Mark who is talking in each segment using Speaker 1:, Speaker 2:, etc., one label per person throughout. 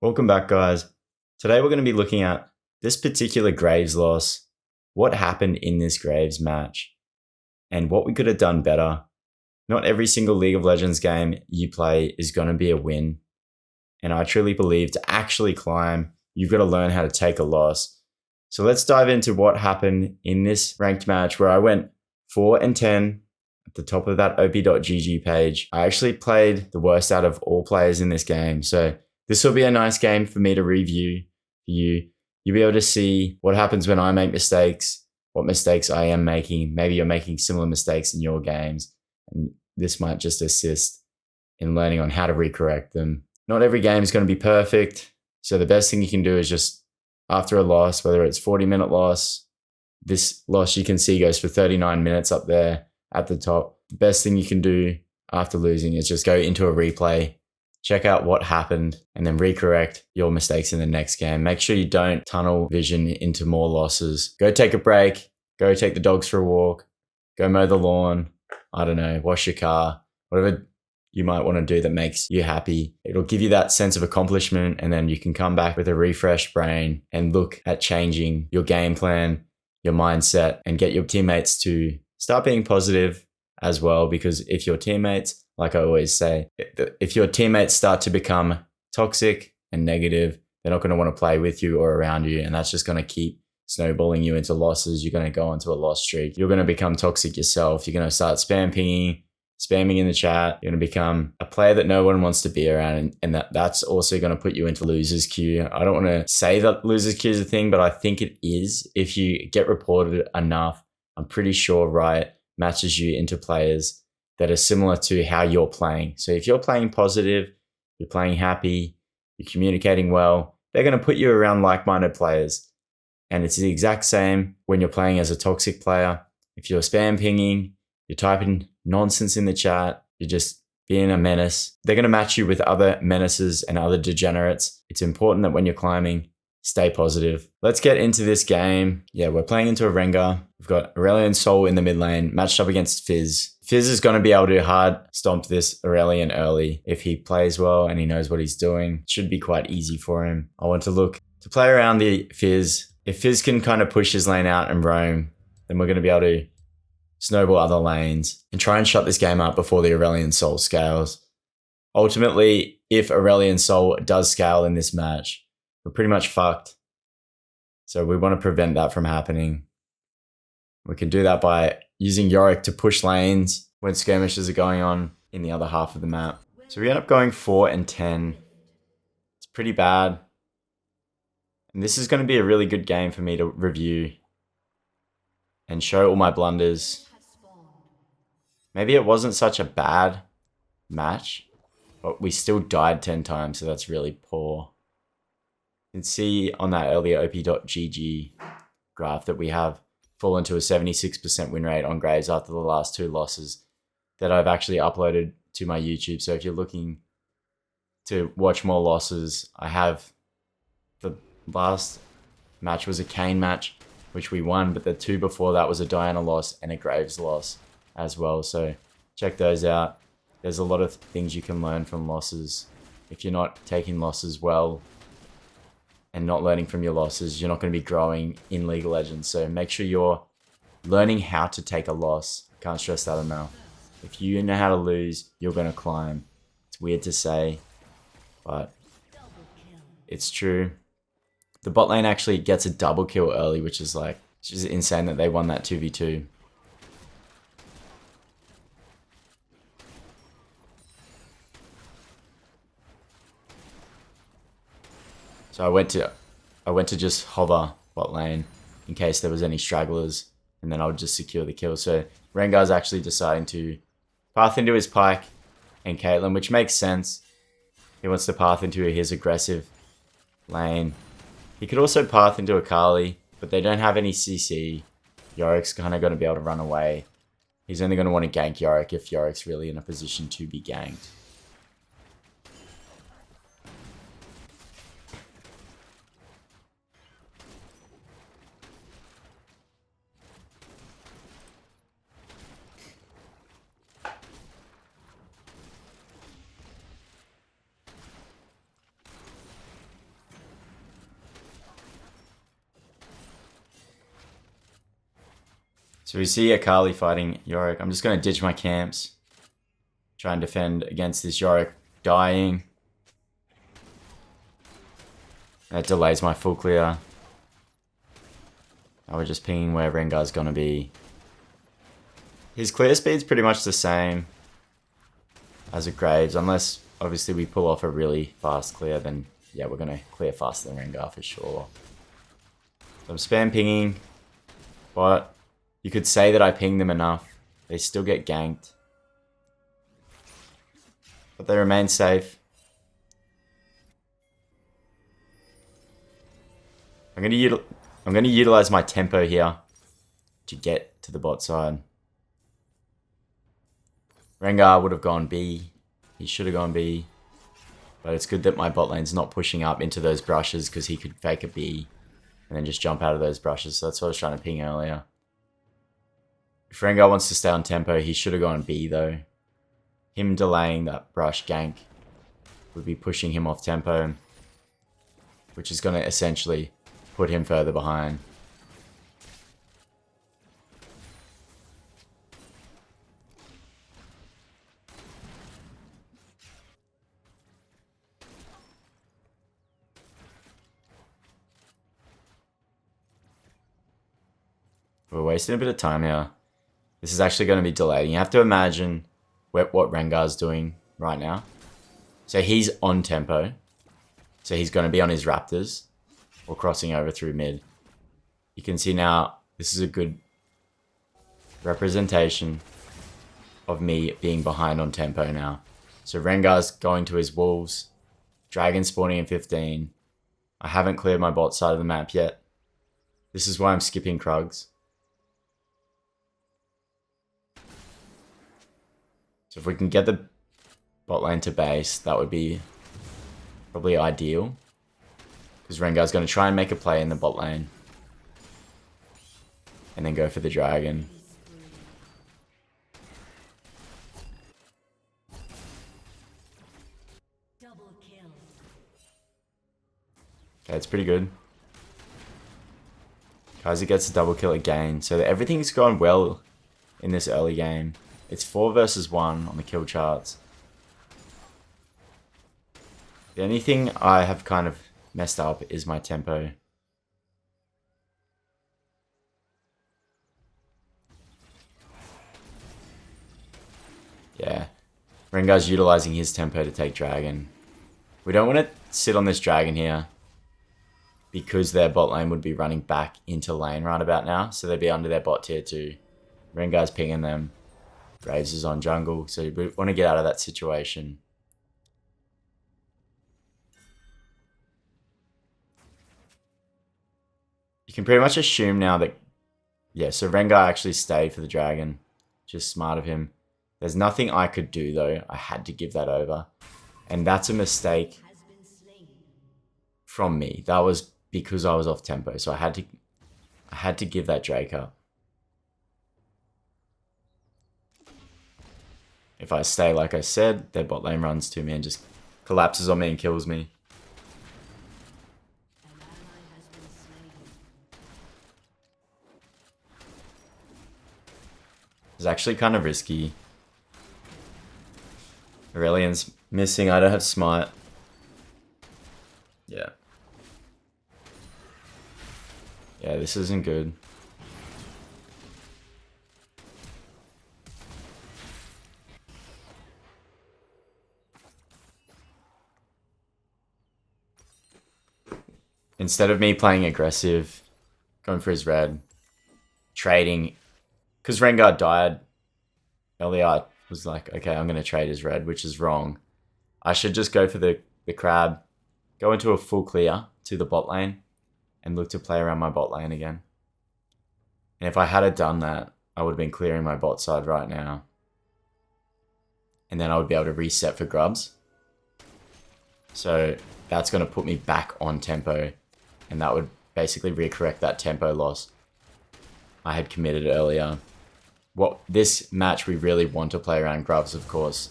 Speaker 1: Welcome back, guys. Today we're going to be looking at this particular Graves loss, what happened in this Graves match, and what we could have done better. Not every single League of Legends game you play is going to be a win. And I truly believe to actually climb, you've got to learn how to take a loss. So let's dive into what happened in this ranked match where I went 4-10 at the top of that op.gg page. I actually played the worst out of all players in this game. So this will be a nice game for me to review for you. You'll be able to see what happens when I make mistakes, what mistakes I am making. Maybe you're making similar mistakes in your games. And this might just assist in learning on how to recorrect them. Not every game is going to be perfect. So the best thing you can do is just after a loss, whether it's 40-minute loss, this loss you can see goes for 39 minutes up there at the top. The best thing you can do after losing is just go into a replay, check out what happened, and then recorrect your mistakes in the next game. Make sure you don't tunnel vision into more losses. Go take a break. Go take the dogs for a walk. Go mow the lawn. I don't know, wash your car. Whatever you might want to do that makes you happy. It'll give you that sense of accomplishment, and then you can come back with a refreshed brain and look at changing your game plan, your mindset, and get your teammates to start being positive as well. Because if your teammates, like I always say, if your teammates start to become toxic and negative, they're not going to want to play with you or around you. And that's just going to keep snowballing you into losses. You're going to go into a loss streak. You're going to become toxic yourself. You're going to start spamming in the chat. You're going to become a player that no one wants to be around. And that's also going to put you into losers queue. I don't want to say that losers queue is a thing, but I think it is. If you get reported enough, I'm pretty sure Riot matches you into players that are similar to how you're playing. So if you're playing positive, you're playing happy, you're communicating well, they're going to put you around like-minded players. And it's the exact same when you're playing as a toxic player. If you're spam pinging, you're typing nonsense in the chat, you're just being a menace, they're going to match you with other menaces and other degenerates. It's important that when you're climbing, stay positive. Let's get into this game. Yeah, we're playing into a Rengar. We've got Aurelion Sol in the mid lane, matched up against Fizz. Fizz is going to be able to hard stomp this Aurelion early. If he plays well and he knows what he's doing, it should be quite easy for him. I want to look to play around the Fizz. If Fizz can kind of push his lane out and roam, then we're going to be able to snowball other lanes and try and shut this game up before the Aurelion Sol scales. Ultimately, if Aurelion Sol does scale in this match, we're pretty much fucked. So we want to prevent that from happening. We can do that by using Yorick to push lanes when skirmishes are going on in the other half of the map. So we end up going 4-10. It's pretty bad. And this is going to be a really good game for me to review and show all my blunders. Maybe it wasn't such a bad match, but we still died 10 times, so that's really poor. You can see on that earlier op.gg graph that we have fallen to a 76% win rate on Graves after the last two losses that I've actually uploaded to my YouTube. So if you're looking to watch more losses, I have the last match was a Kane match, which we won, but the two before that was a Diana loss and a Graves loss as well. So check those out. There's a lot of things you can learn from losses. If you're not taking losses well and not learning from your losses, you're not going to be growing in League of Legends. So make sure you're learning how to take a loss. I can't stress that enough. If you know how to lose, you're going to climb. It's weird to say, but it's true. The bot lane actually gets a double kill early, which is insane that they won that 2v2. So I went to just hover bot lane in case there was any stragglers, and then I would just secure the kill. So Rengar's actually deciding to path into his Pyke and Caitlyn, which makes sense. He wants to path into his aggressive lane. He could also path into a Kali, but they don't have any CC. Yorick's kind of going to be able to run away. He's only going to want to gank Yorick if Yorick's really in a position to be ganked. So we see Akali fighting Yorick. I'm just going to ditch my camps. Try and defend against this Yorick dying. That delays my full clear. Now we're just pinging where Rengar's going to be. His clear speed's pretty much the same as a Graves, unless obviously we pull off a really fast clear, then yeah, we're going to clear faster than Rengar for sure. So I'm spam pinging, but you could say that I pinged them enough. They still get ganked. But they remain safe. I'm going to utilize my tempo here to get to the bot side. Rengar would have gone B. He should have gone B. But it's good that my bot lane's not pushing up into those brushes because he could fake a B and then just jump out of those brushes. So that's what I was trying to ping earlier. If Rengar wants to stay on tempo, he should have gone B though. Him delaying that brush gank would be pushing him off tempo, which is going to essentially put him further behind. We're wasting a bit of time here. This is actually going to be delayed. You have to imagine what Rengar's doing right now. So he's on tempo. So he's going to be on his Raptors or crossing over through mid. You can see now this is a good representation of me being behind on tempo now. So Rengar's going to his Wolves. Dragon spawning in 15. I haven't cleared my bot side of the map yet. This is why I'm skipping Krugs. So if we can get the bot lane to base, that would be probably ideal. Because Rengar's going to try and make a play in the bot lane. And then go for the dragon. Okay, it's pretty good. Kaiser gets a double kill again. So everything's gone well in this early game. It's 4 versus 1 on the kill charts. The only thing I have kind of messed up is my tempo. Yeah. Rengar's utilizing his tempo to take dragon. We don't want to sit on this dragon here because their bot lane would be running back into lane right about now. So they'd be under their bot tier 2. Rengar's pinging them. Graves is on jungle, so we want to get out of that situation. You can pretty much assume now that, yeah, so Rengar actually stayed for the dragon. Just smart of him. There's nothing I could do though. I had to give that over. And that's a mistake from me. That was because I was off tempo, so I had to give that Drake up. If I stay like I said, their bot lane runs to me and just collapses on me and kills me. It's actually kind of risky. Aurelian's missing. I don't have smite. Yeah. Yeah, this isn't good. Instead of me playing aggressive, going for his red, trading, because Rengar died earlier, I was like, okay, I'm going to trade his red, which is wrong. I should just go for the crab, go into a full clear to the bot lane, and look to play around my bot lane again. And if I had done that, I would have been clearing my bot side right now. And then I would be able to reset for grubs. So that's going to put me back on tempo. And that would basically recorrect that tempo loss I had committed earlier. This match, we really want to play around grubs, of course,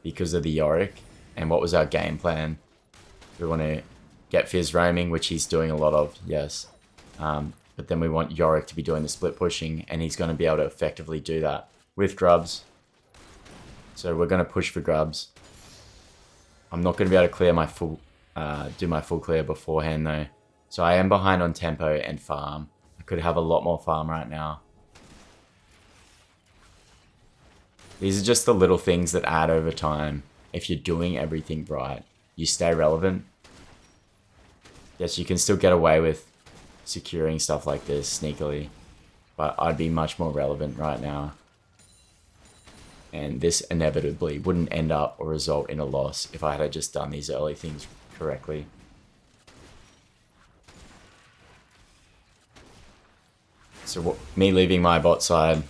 Speaker 1: because of the Yorick. And what was our game plan? We want to get Fizz roaming, which he's doing a lot of, yes. But then we want Yorick to be doing the split pushing, and he's going to be able to effectively do that with grubs. So we're going to push for grubs. I'm not going to be able to clear my full, do my full clear beforehand though. So I am behind on tempo and farm. I could have a lot more farm right now. These are just the little things that add over time. If you're doing everything right, you stay relevant. Yes, you can still get away with securing stuff like this sneakily, but I'd be much more relevant right now. And this inevitably wouldn't end up or result in a loss if I had just done these early things correctly. So me leaving my bot side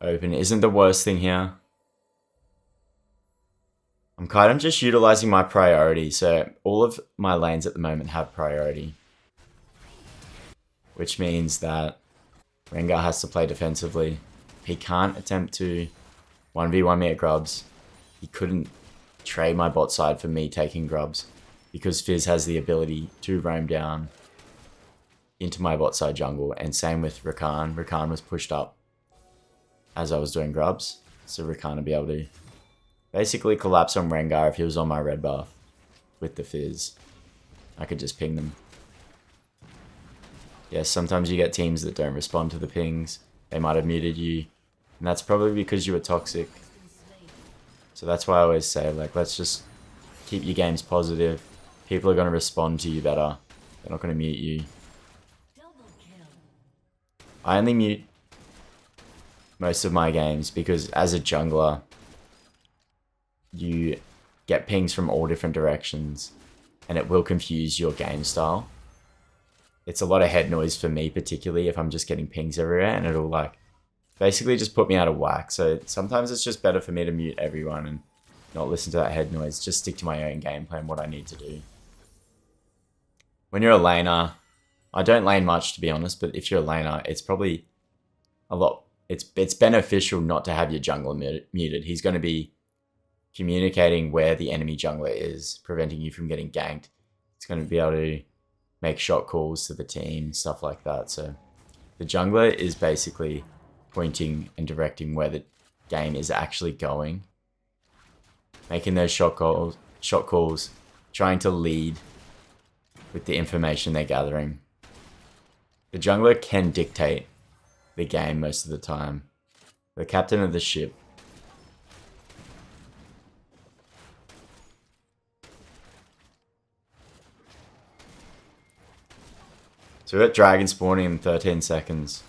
Speaker 1: open isn't the worst thing here. I'm kind of just utilizing my priority. So all of my lanes at the moment have priority, which means that Rengar has to play defensively. He can't attempt to 1v1 me at grubs. He couldn't trade my bot side for me taking grubs because Fizz has the ability to roam down into my bot side jungle, and same with Rakan. Rakan was pushed up as I was doing grubs, so Rakan would be able to basically collapse on Rengar if he was on my red buff with the Fizz. I could just ping them. Yes, sometimes you get teams that don't respond to the pings. They might have muted you, and that's probably because you were toxic. So that's why I always say, like, let's just keep your games positive. People are going to respond to you better. They're not going to mute you. I only mute most of my games because as a jungler, you get pings from all different directions and it will confuse your game style. It's a lot of head noise for me, particularly if I'm just getting pings everywhere, and it'll like basically just put me out of whack. So sometimes it's just better for me to mute everyone and not listen to that head noise. Just stick to my own game plan, what I need to do. When you're a laner, I don't lane much to be honest, but if you're a laner, it's probably a lot. It's beneficial not to have your jungler muted. He's going to be communicating where the enemy jungler is, preventing you from getting ganked. It's going to be able to make shot calls to the team, stuff like that. So the jungler is basically pointing and directing where the game is actually going, making those shot calls, trying to lead with the information they're gathering. The jungler can dictate the game most of the time. The captain of the ship. So we're at dragon spawning in 13 seconds.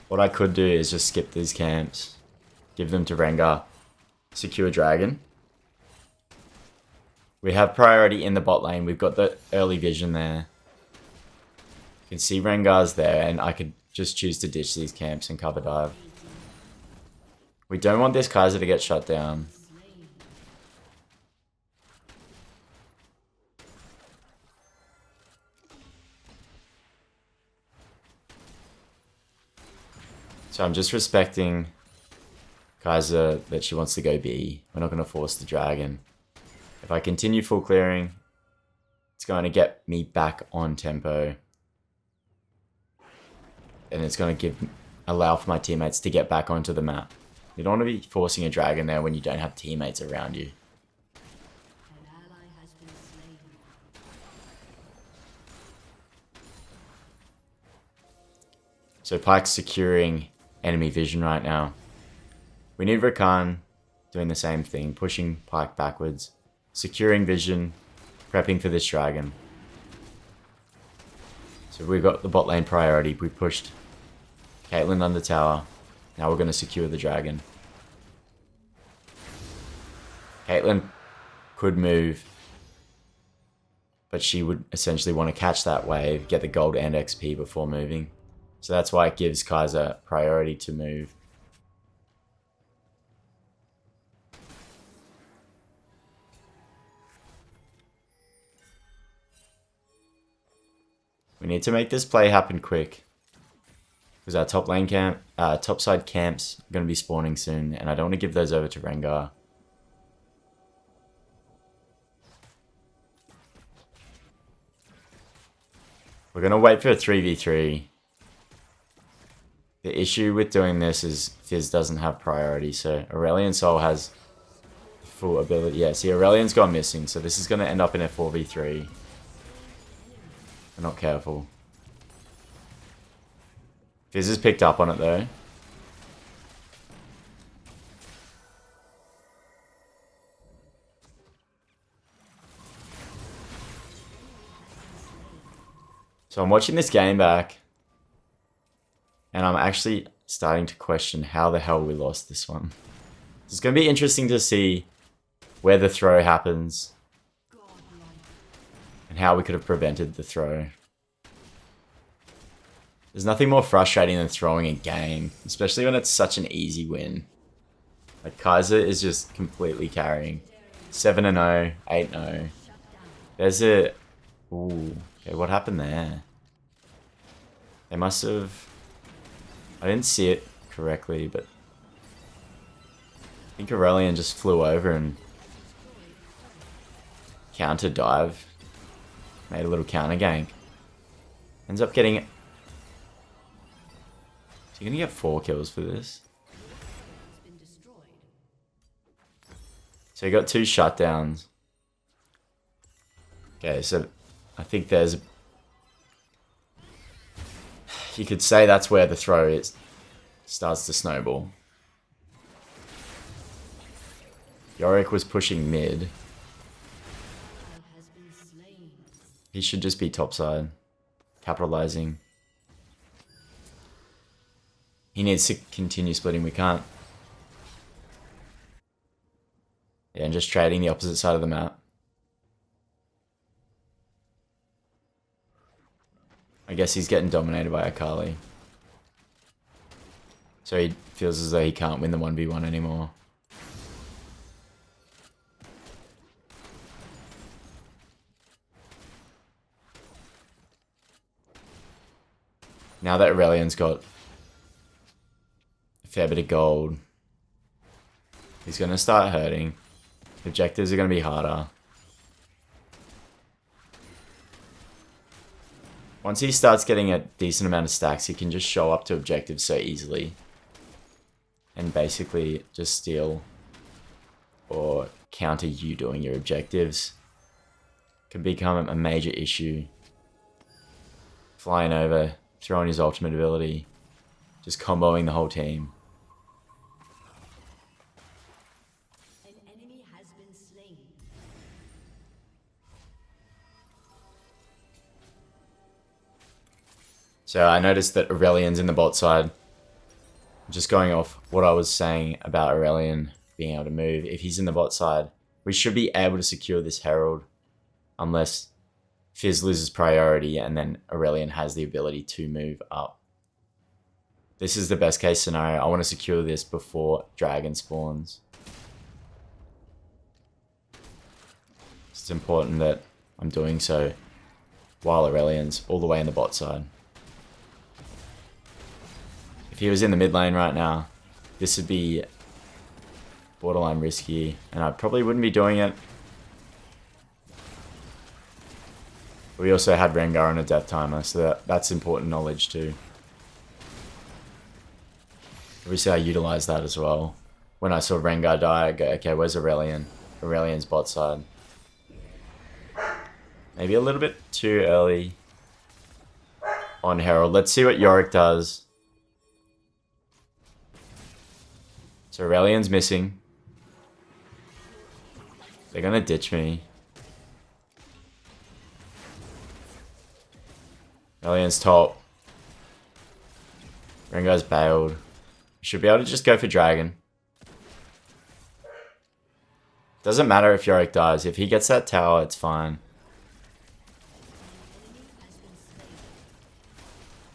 Speaker 1: What I could do is just skip these camps, give them to Rengar, secure dragon. We have priority in the bot lane. We've got the early vision there. You can see Rengar's there, and I could just choose to ditch these camps and cover dive. We don't want this Kai'Sa to get shut down. So I'm just respecting Kai'Sa that she wants to go B. We're not going to force the dragon. If I continue full clearing, it's going to get me back on tempo. And it's going to allow for my teammates to get back onto the map. You don't want to be forcing a dragon there when you don't have teammates around you. So Pyke's securing enemy vision right now. We need Rakan doing the same thing, pushing Pyke backwards, securing vision, prepping for this dragon. So we've got the bot lane priority. We pushed Caitlyn under tower. Now we're going to secure the dragon. Caitlyn could move, but she would essentially want to catch that wave, get the gold and XP before moving. So that's why it gives Kai'Sa priority to move. We need to make this play happen quick. Because our top lane camp, top side camps are going to be spawning soon, and I don't want to give those over to Rengar. We're going to wait for a 3v3. The issue with doing this is Fizz doesn't have priority, so Aurelion Sol has full ability. Yeah, see, Aurelion's gone missing, so this is going to end up in a 4v3. We're not careful. Fizz has picked up on it, though. So I'm watching this game back, and I'm actually starting to question how the hell we lost this one. It's going to be interesting to see where the throw happens and how we could have prevented the throw. There's nothing more frustrating than throwing a game, especially when it's such an easy win. Like, Kaiser is just completely carrying. 7-0, 8-0. There's a... Ooh, okay, what happened there? They must have... I didn't see it correctly, but... I think Aurelion just flew over and... counter dive. Made a little counter gank. Ends up getting... Is he gonna get 4 kills for this? So he got 2 shutdowns. Okay, so I think there's... You could say that's where the throw is, starts to snowball. Yorick was pushing mid. He should just be topside. Capitalizing. He needs to continue splitting. We can't. Yeah, and just trading the opposite side of the map. I guess he's getting dominated by Akali. So he feels as though he can't win the 1v1 anymore. Now that Aurelion's got a fair bit of gold, he's going to start hurting. Objectives are going to be harder. Once he starts getting a decent amount of stacks, he can just show up to objectives so easily. And basically just steal or counter you doing your objectives. Can become a major issue. Flying over, throwing his ultimate ability, just comboing the whole team.
Speaker 2: An enemy has been slain.
Speaker 1: So I noticed that Aurelion's in the bot side. Just going off what I was saying about Aurelion being able to move. If he's in the bot side, we should be able to secure this Herald. Unless Fizz loses priority and then Aurelion has the ability to move up. This is the best case scenario. I want to secure this before Dragon spawns. It's important that I'm doing so while Aurelion's all the way in the bot side. If he was in the mid lane right now, this would be borderline risky, and I probably wouldn't be doing it. We also had Rengar on a death timer, so that's important knowledge too. Obviously I utilized that as well. When I saw Rengar die, I go, okay, where's Aurelion? Aurelion's bot side. Maybe a little bit too early on Herald. Let's see what Yorick does. So Aurelion's missing. They're gonna ditch me. Aurelion's top. Rengar's bailed. Should be able to just go for Dragon. Doesn't matter if Yorick dies. If he gets that tower, it's fine.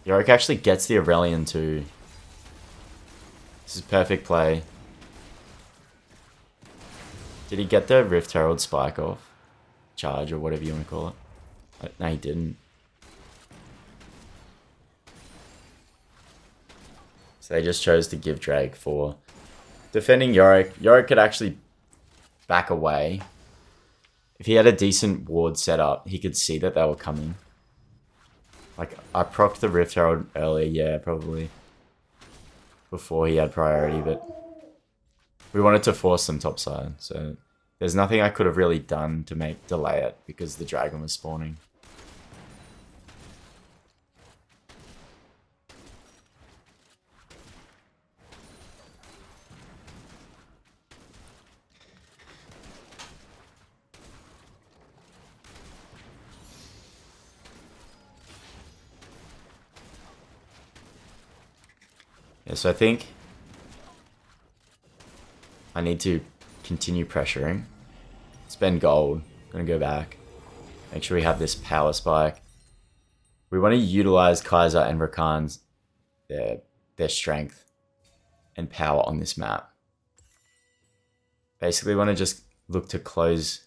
Speaker 1: Yorick actually gets the Aurelion too. This is perfect play. Did he get the Rift Herald spike off? Charge or whatever you want to call it. No, he didn't. So they just chose to give Drake for defending Yorick. Yorick could actually back away. If he had a decent ward set up, he could see that they were coming. Like, I procced the Rift Herald earlier, yeah, probably. Before he had priority, but we wanted to force them topside, so there's nothing I could have really done to delay it because the dragon was spawning. Yeah, so I think I need to continue pressuring. Spend gold. Gonna go back. Make sure we have this power spike. We want to utilize Kaiser and Rakan's their strength and power on this map. Basically, we want to just look to close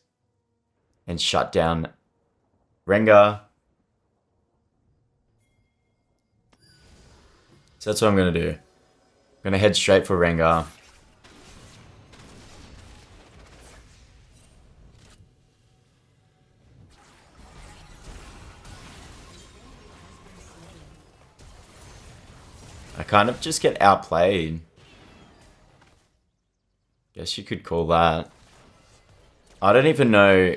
Speaker 1: and shut down Rengar. So that's what I'm gonna do. I'm gonna head straight for Rengar. I kind of just get outplayed. Guess you could call that. I don't even know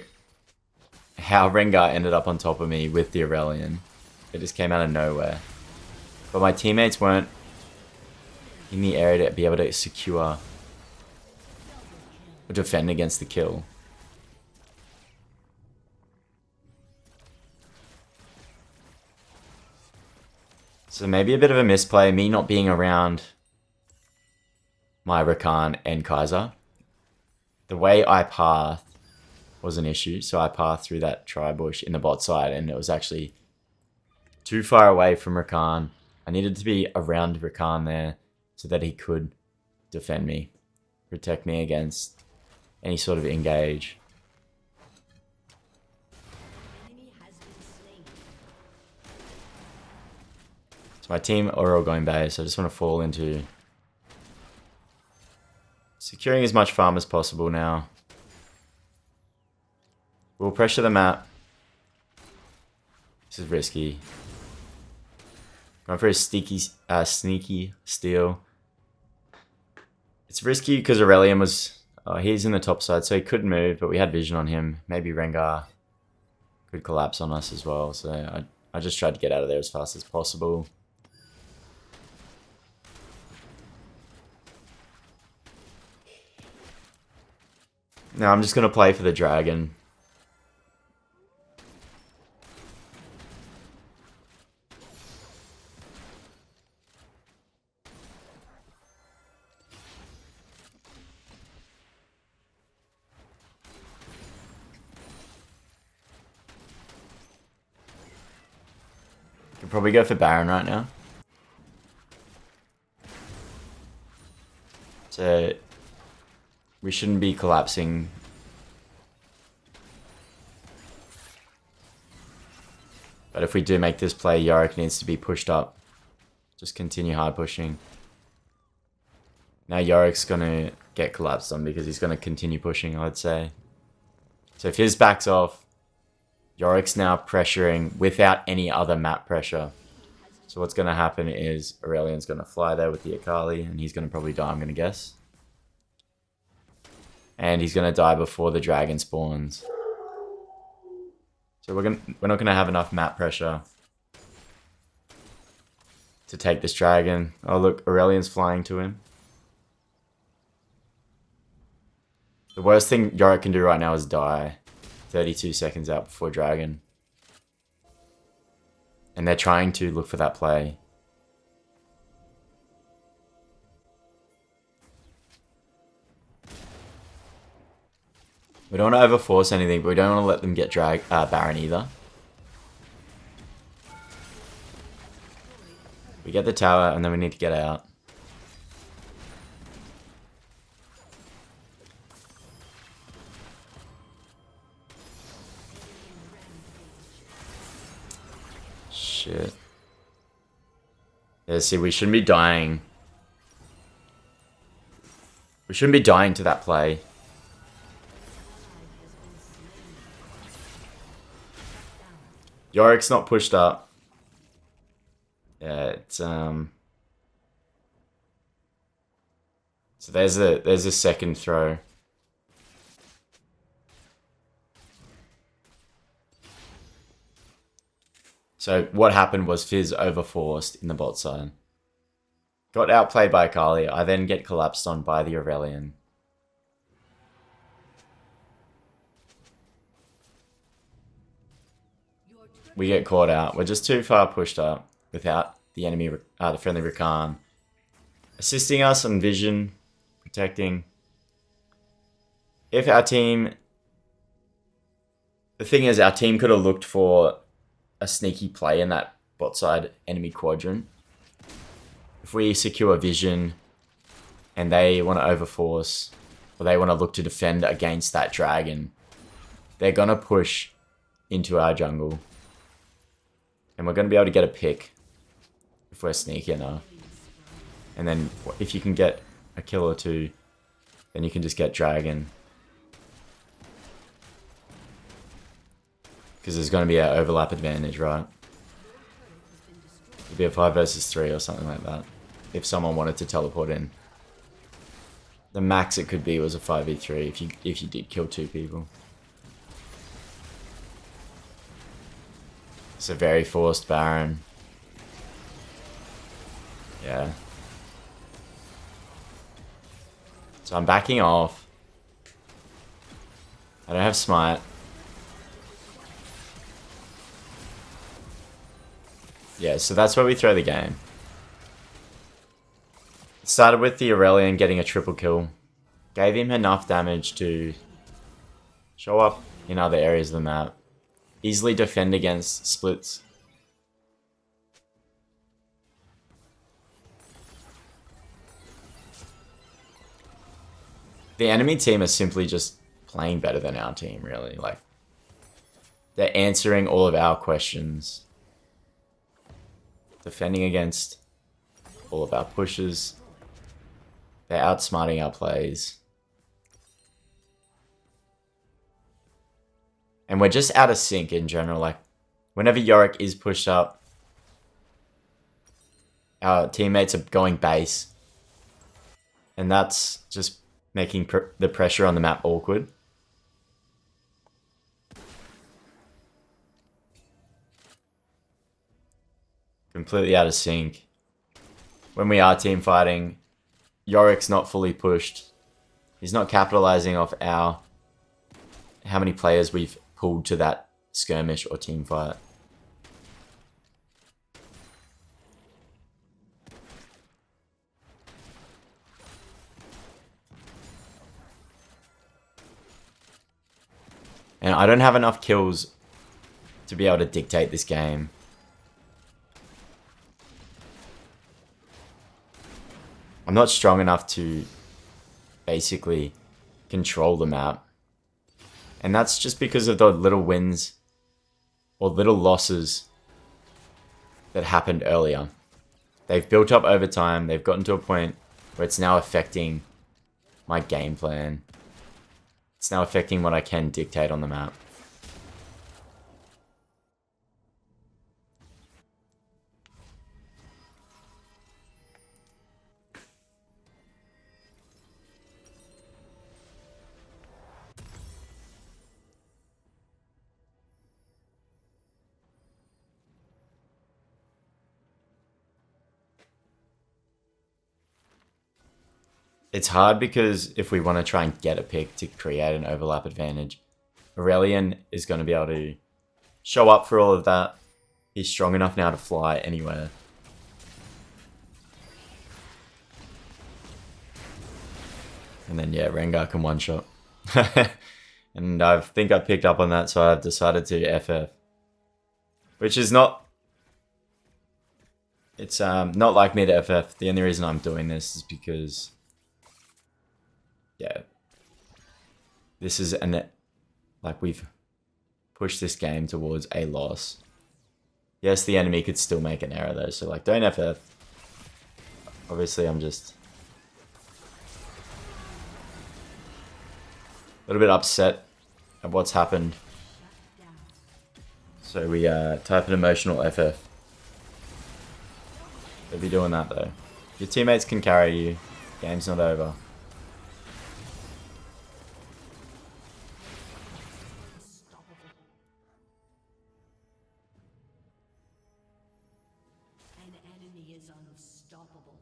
Speaker 1: how Rengar ended up on top of me with the Aurelion. It just came out of nowhere. But my teammates weren't in the area to be able to secure or defend against the kill. So maybe a bit of a misplay, me not being around my Rakan and Kaiser. The way I pathed was an issue, so I pathed through that tri-bush in the bot side, and it was actually too far away from Rakan. I needed to be around Rakan there so that he could defend me, protect me against any sort of engage. So my team are all going base, so I just want to fall into securing as much farm as possible now. We'll pressure the map. This is risky. Going for a sneaky steal. It's risky because Aurelion was... he's in the top side, so he could move, but we had vision on him. Maybe Rengar could collapse on us as well, so I just tried to get out of there as fast as possible. Now I'm just going to play for the dragon. Could probably go for Baron right now. So we shouldn't be collapsing. But if we do make this play, Yorick needs to be pushed up. Just continue hard pushing. Now Yorick's going to get collapsed on because he's going to continue pushing, I'd say. So if his back's off, Yorick's now pressuring without any other map pressure. So what's going to happen is Aurelion's going to fly there with the Akali, and he's going to probably die, I'm going to guess. And he's going to die before the dragon spawns. So we're not going to have enough map pressure to take this dragon. Oh look, Aurelion's flying to him. The worst thing Yorick can do right now is die. 32 seconds out before dragon. And they're trying to look for that play. We don't want to overforce anything, but we don't want to let them get Baron either. We get the tower, and then we need to get out. Shit. Yeah, see, we shouldn't be dying We shouldn't be dying to that play. Yorick's not pushed up. Yeah, it's So there's a second throw. So what happened was Fizz overforced in the bot side. Got outplayed by Akali. I then get collapsed on by the Aurelion. We get caught out. We're just too far pushed up without the enemy, the friendly Rakan assisting us on vision, protecting. If our team... The thing is, our team could have looked for a sneaky play in that bot side enemy quadrant. If we secure vision and they want to overforce, or they want to look to defend against that dragon, they're going to push into our jungle. And we're going to be able to get a pick if we're sneaky enough. And then if you can get a kill or two, then you can just get dragon. Because there's going to be an overlap advantage, right? It'd be a 5 versus 3 or something like that. If someone wanted to teleport in. The max it could be was a 5v3 if you did kill 2 people. It's a very forced Baron. Yeah. So I'm backing off. I don't have smite. Yeah, so that's where we throw the game. It started with the Aurelion getting a triple kill. Gave him enough damage to show up in other areas of the map. Easily defend against splits. The enemy team is simply just playing better than our team, really. Like, they're answering all of our questions. Defending against all of our pushes. They're outsmarting our plays. And we're just out of sync in general. Like, whenever Yorick is pushed up, our teammates are going base. And that's just making the pressure on the map awkward. Completely out of sync. When we are team fighting, Yorick's not fully pushed. He's not capitalizing off how many players we've pulled to that skirmish or team fight. And I don't have enough kills to be able to dictate this game. I'm not strong enough to basically control the map. And that's just because of the little wins or little losses that happened earlier. They've built up over time. They've gotten to a point where it's now affecting my game plan. It's now affecting what I can dictate on the map. It's hard because if we want to try and get a pick to create an overlap advantage, Aurelion is going to be able to show up for all of that. He's strong enough now to fly anywhere. And then, yeah, Rengar can one-shot. And I think I picked up on that, so I've decided to FF. Which is not... It's not like me to FF. The only reason I'm doing this is because... Yeah. This is like, we've pushed this game towards a loss. Yes, the enemy could still make an error though, so like, don't FF. Obviously, I'm just little bit upset at what's happened. So we type an emotional FF. They'll be doing that though. Your teammates can carry you. Game's not over.
Speaker 2: An enemy is unstoppable.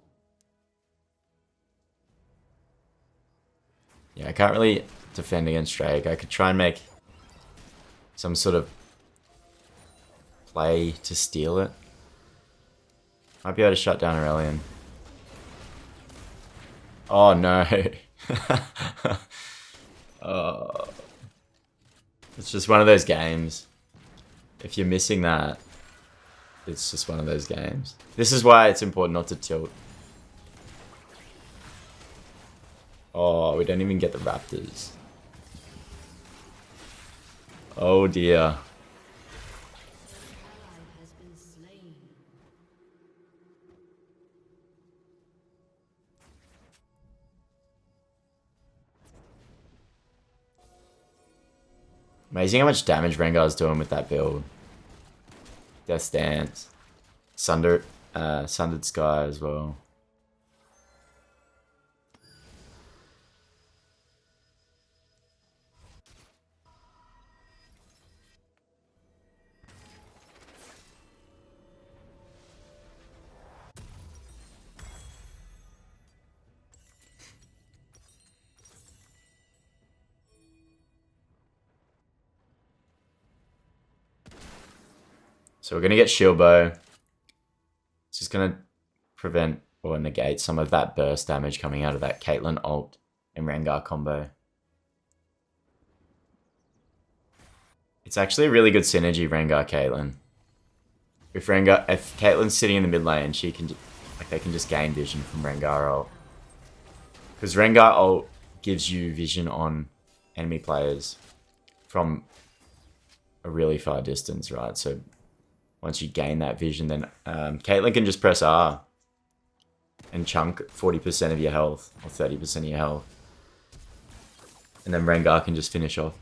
Speaker 1: Yeah, I can't really defend against Drake. I could try and make some sort of play to steal it. Might be able to shut down Aurelion. Oh no. Oh. It's just one of those games. If you're missing that, it's just one of those games. This is why it's important not to tilt. Oh, we don't even get the Raptors. Oh dear.
Speaker 2: Ally has been slain.
Speaker 1: Amazing how much damage Rengar's doing with that build. Death Dance. Sundered Sky as well. So we're going to get Shield Bow. It's just going to prevent or negate some of that burst damage coming out of that Caitlyn ult and Rengar combo. It's actually a really good synergy, Rengar Caitlyn. If Caitlyn's sitting in the mid lane, she can they can just gain vision from Rengar ult. Because Rengar ult gives you vision on enemy players from a really far distance, right? So once you gain that vision, then Caitlyn can just press R and chunk 40% of your health or 30% of your health. And then Rengar can just finish off.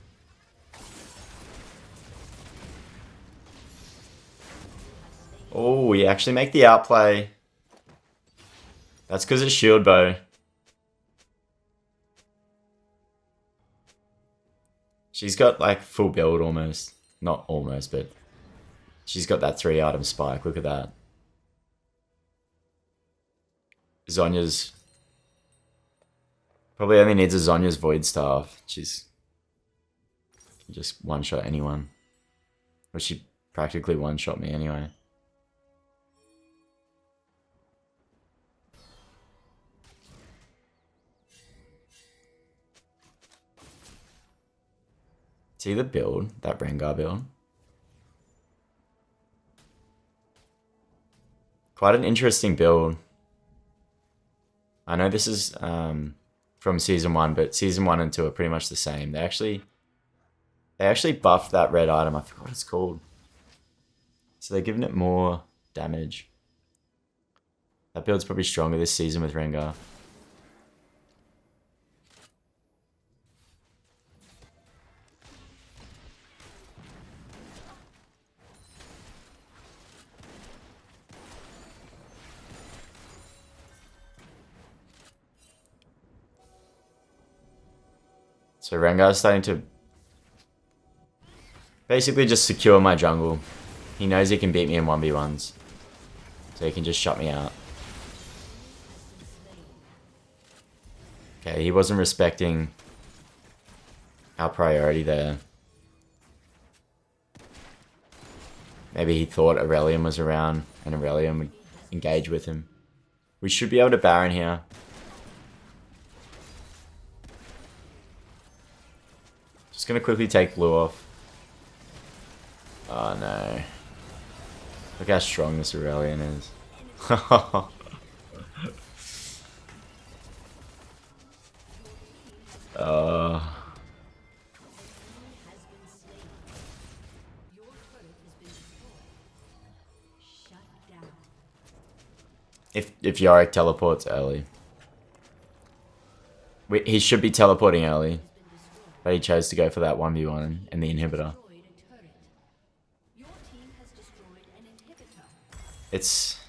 Speaker 1: Oh, we actually make the outplay. That's because it's Shield Bow. She's got like full build almost. Not almost, but she's got that 3-item spike. Look at that. Zonya's probably only needs a Zonya's Void Staff. She's can just one-shot anyone. Or she practically one-shot me anyway. See the build, that Rengar build. Quite an interesting build. I know this is from Season 1, but Season 1 and 2 are pretty much the same. They actually buffed that red item. I forgot what it's called. So they're giving it more damage. That build's probably stronger this season with Rengar. So Rengar's starting to basically just secure my jungle. He knows he can beat me in 1v1s. So he can just shut me out. Okay, he wasn't respecting our priority there. Maybe he thought Aurelion was around and Aurelion would engage with him. We should be able to Baron here. Just gonna quickly take blue off. Oh no. Look how strong this Aurelion is. If Yorick teleports early. He should be teleporting early. But he chose to go for that 1v1 and the inhibitor.
Speaker 2: Destroyed a turret. Your team has destroyed an inhibitor.
Speaker 1: It's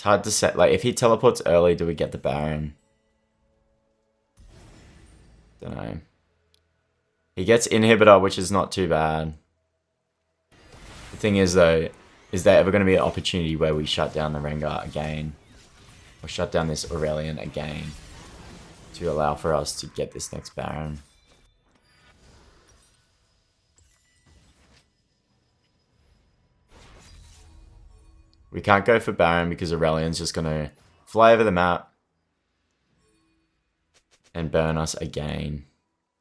Speaker 1: hard to set. Like, if he teleports early, do we get the Baron? Don't know. He gets inhibitor, which is not too bad. The thing is, though, is there ever going to be an opportunity where we shut down the Rengar again? Or shut down this Aurelion again? To allow for us to get this next Baron? We can't go for Baron because Aurelion's just going to fly over the map and burn us again.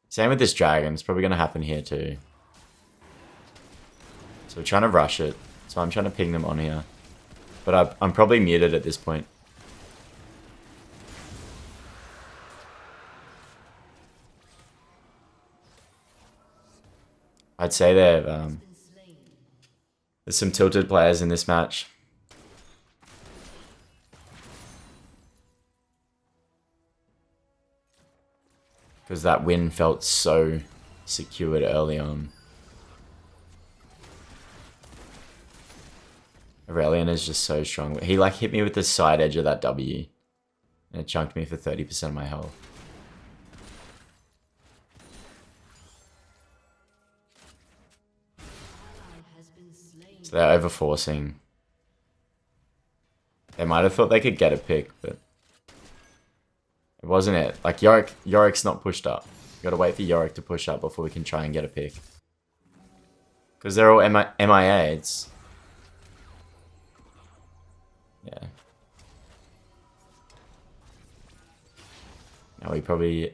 Speaker 1: Same with this dragon. It's probably going to happen here too. So we're trying to rush it. So I'm trying to ping them on here. But I'm probably muted at this point. I'd say there's some tilted players in this match. Because that win felt so secured early on. Aurelion is just so strong. He like hit me with the side edge of that W. And it chunked me for 30% of my health. So they're overforcing. They might have thought they could get a pick, but it wasn't it. Like, Yorick's not pushed up. You gotta wait for Yorick to push up before we can try and get a pick. Because they're all MIA. It's... yeah. Now we probably...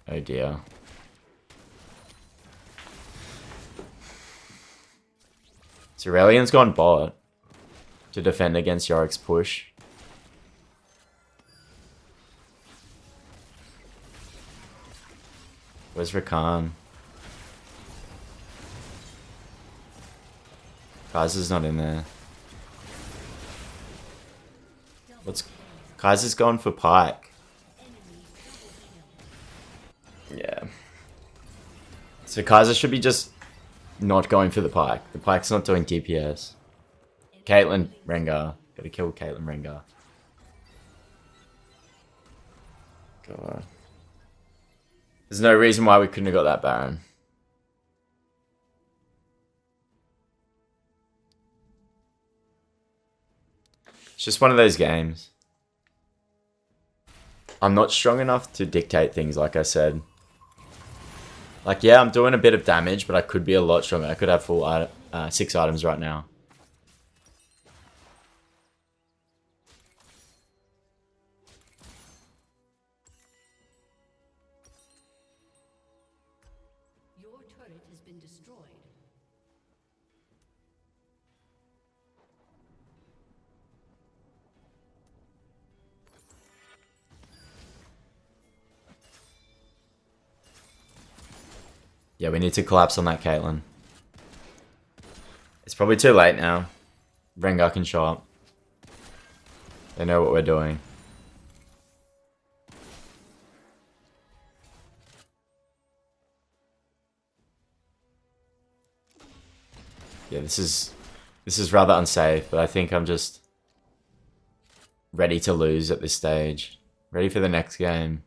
Speaker 1: oh dear. So Aurelion's gone bot to defend against Yorick's push. Where's Rakan? Kaiser's not in there. Kaiser's gone for Pike. Yeah. So Kaiser should be just not going for the Pike. The Pike's not doing DPS. Caitlyn Rengar. Gotta kill Caitlyn Rengar. God. There's no reason why we couldn't have got that Baron. It's just one of those games. I'm not strong enough to dictate things, like I said. Like, yeah, I'm doing a bit of damage, but I could be a lot stronger. I could have full 6 items right now.
Speaker 2: Your turret has been destroyed.
Speaker 1: Yeah, we need to collapse on that Caitlyn. It's probably too late now. Rengar can show up. They know what we're doing. Yeah, this is rather unsafe, but I think I'm just ready to lose at this stage. Ready for the next game.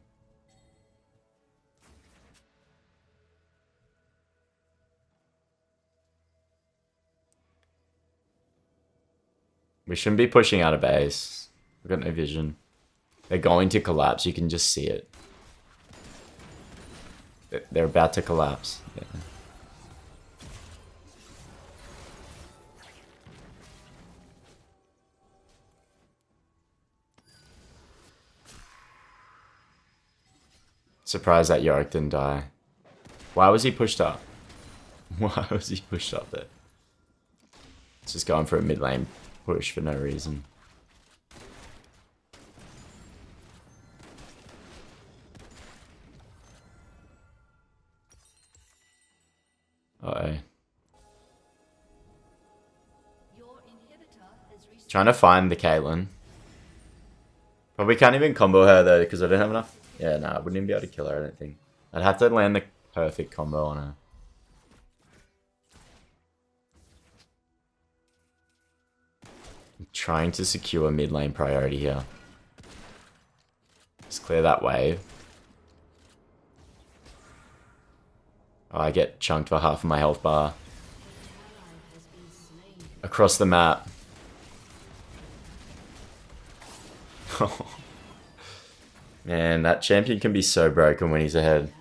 Speaker 1: We shouldn't be pushing out of base. We've got no vision. They're going to collapse. You can just see it. They're about to collapse. Yeah. Surprised that Yorick didn't die. Why was he pushed up? Why was he pushed up there? It's just going for a mid lane push for no reason. Uh-oh. Trying to find the Caitlyn. Probably can't even combo her though because I don't have enough. Yeah, no, I wouldn't even be able to kill her, I don't think. I'd have to land the perfect combo on her. I'm trying to secure mid lane priority here. Just clear that wave. Oh, I get chunked for half of my health bar. Across the map. Man, that champion can be so broken when he's ahead.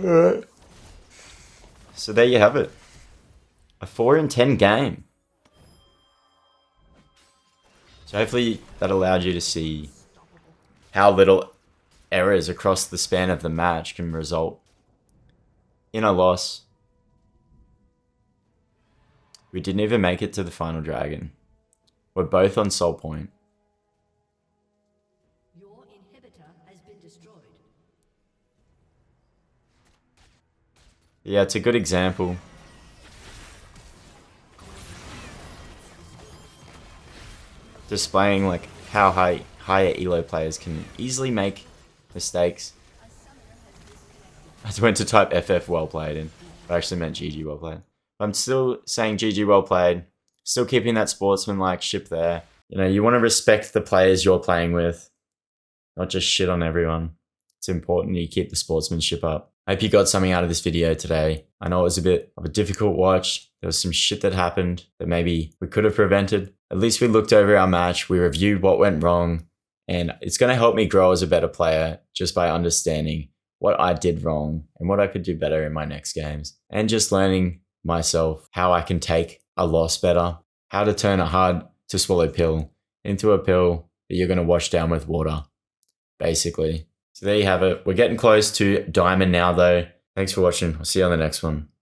Speaker 1: Alright. So there you have it. A 4-10 game. So hopefully that allowed you to see how little errors across the span of the match can result in a loss. We didn't even make it to the final dragon. We're both on soul point.
Speaker 2: Your inhibitor has been destroyed.
Speaker 1: Yeah, it's a good example. Displaying like how higher elo players can easily make mistakes. I went to type FF well played and I actually meant GG well played. I'm still saying GG well played. Still keeping that sportsman-like ship there. You know, you want to respect the players you're playing with. Not just shit on everyone. It's important you keep the sportsmanship up. I hope you got something out of this video today. I know it was a bit of a difficult watch. There was some shit that happened that maybe we could have prevented. At least we looked over our match. We reviewed what went wrong. And it's going to help me grow as a better player just by understanding what I did wrong and what I could do better in my next games. And just learning myself how I can take a loss better, how to turn a hard to swallow pill into a pill that you're going to wash down with water, basically. So there you have it. We're getting close to diamond now though. Thanks for watching. I'll see you on the next one.